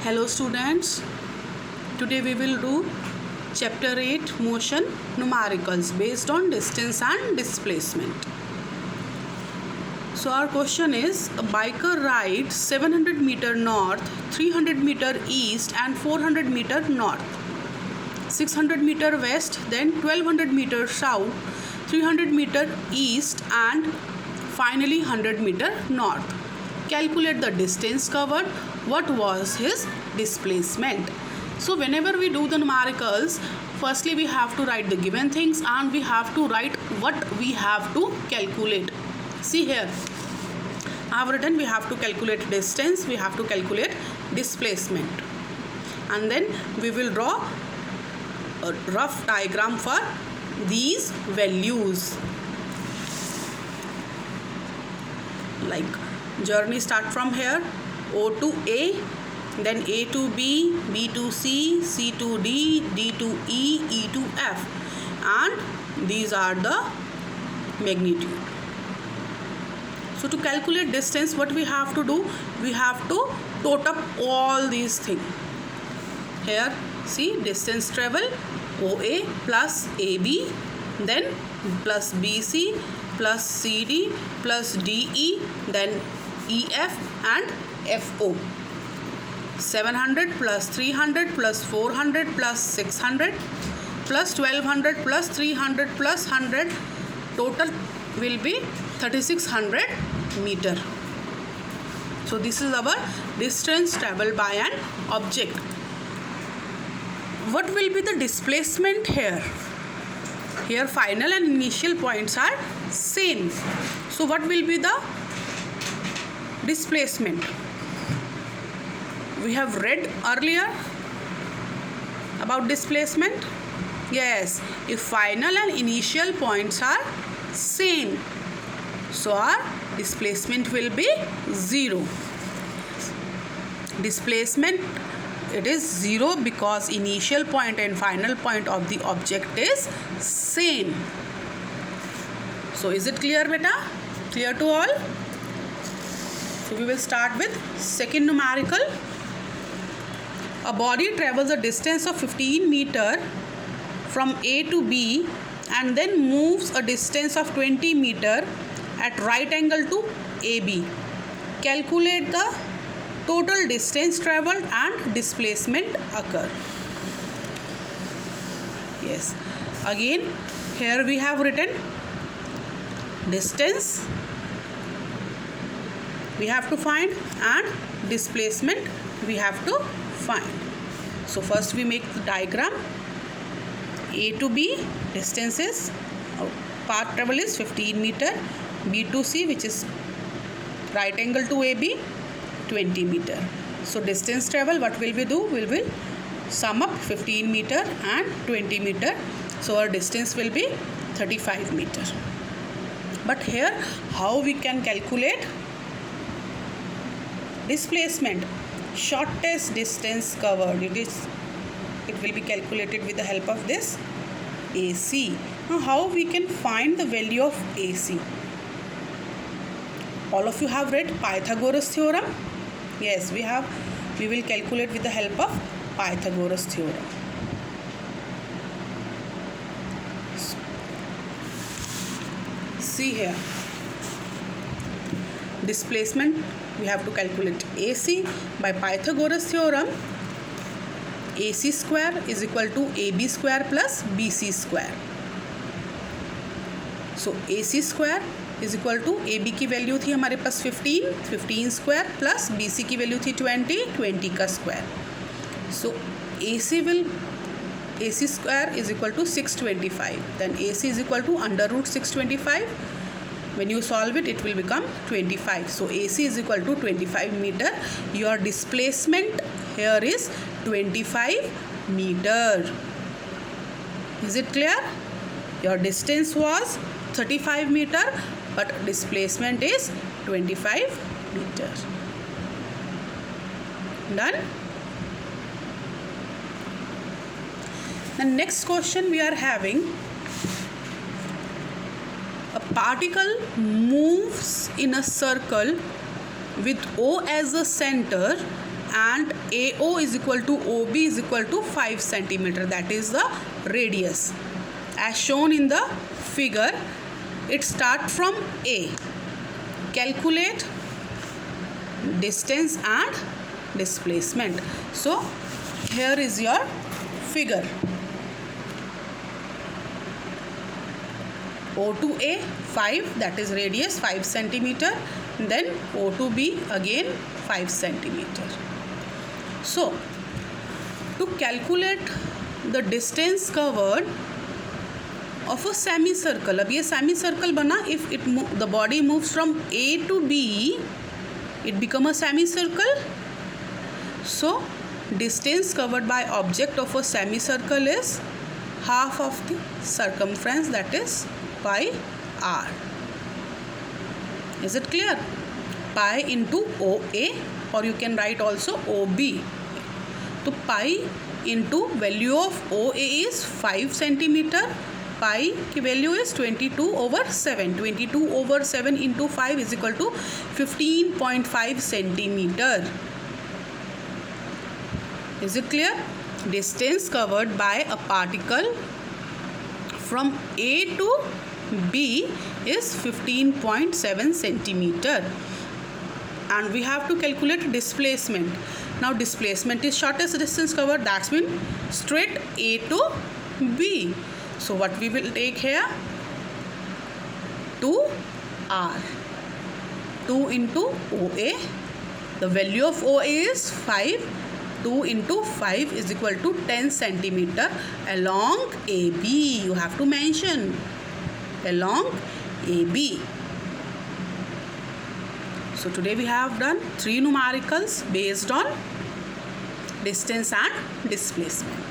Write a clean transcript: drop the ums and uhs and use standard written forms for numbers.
Hello students, today we will do chapter 8 motion numericals based on distance and displacement. So our question is, a biker rides 700 meter north, 300 meter east and 400 meter north, 600 meter west, then 1200 meter south, 300 meter east and finally 100 meter north. Calculate the distance covered. What was his displacement? So whenever we do the numericals, firstly we have to write the given things and we have to write what we have to calculate. See here, I have written we have to calculate distance, we have to calculate displacement, and then we will draw a rough diagram for these values. Like journey start from here, O to A, then A to B, B to C, C to D, D to E, E to F, and these are the magnitude. So to calculate distance, what we have to do? We have to total up all these things. Here see, distance travel OA plus AB, then plus BC plus CD plus DE, then EF and FO. 700 plus 300 plus 400 plus 600 plus 1200 plus 300 plus 100, total will be 3600 meter. So this is our distance traveled by an object. What will be the displacement here? Here final and initial points are same. So what will be the displacement? We have read earlier about displacement. Yes, if final and initial points are same, so our displacement will be 0. Displacement, it is 0 because initial point and final point of the object is same. So is it clear, beta? Clear to all? So we will start with second numerical. A body travels a distance of 15 meter from A to B and then moves a distance of 20 meter at right angle to AB. Calculate the total distance traveled and displacement occur. Yes, again here we have written distance we have to find and displacement we have to find. So first we make the diagram. A to B distance is, path travel is 15 meter, B to C, which is right angle to AB, 20 meter. So distance travel, what will we do? We will sum up 15 meter and 20 meter. So our distance will be 35 meter. But here how we can calculate displacement? Shortest distance covered, it will be calculated with the help of this AC. Now how we can find the value of AC? All of you have read Pythagoras theorem. Yes, we will calculate with the help of Pythagoras theorem. See here, displacement we have to calculate AC by Pythagoras theorem. AC square is equal to AB square plus BC square. So AC square is equal to AB की value थी हमारे पास 15 square plus BC की value थी 20 का square. So AC square is equal to 625. Then AC is equal to under root 625. When you solve it, it will become 25. So AC is equal to 25 meter. Your displacement here is 25 meter. Is it clear? Your distance was 35 meter, but displacement is 25 meter. Done? The next question we are having. A particle moves in a circle with O as the center and AO is equal to OB is equal to 5 centimeter. That is the radius. As shown in the figure, it starts from A. Calculate distance and displacement. So here is your figure. O to A 5, that is radius 5 centimeter, then O to B again 5 centimeter. So to calculate the distance covered of a semicircle, अब ये semicircle बना, if the body moves from A to B, it become a semicircle. So distance covered by object of a semicircle is half of the circumference, that is pi r. Is it clear? Pi into OA, or you can write also OB. So pi into value of OA is 5 centimeter. Pi की value is 22 over 7. 22 over 7 into 5 is equal to 15.5 centimeter. Is it clear? Distance covered by a particle from A to B is 15.7 centimeter. And we have to calculate displacement. Now displacement is shortest distance covered. That means straight A to B. So what we will take here? 2r. 2 into OA. The value of OA is 5. 2 into 5 is equal to 10 centimeter along AB. You have to mention along AB. So today we have done 3 numericals based on distance and displacement.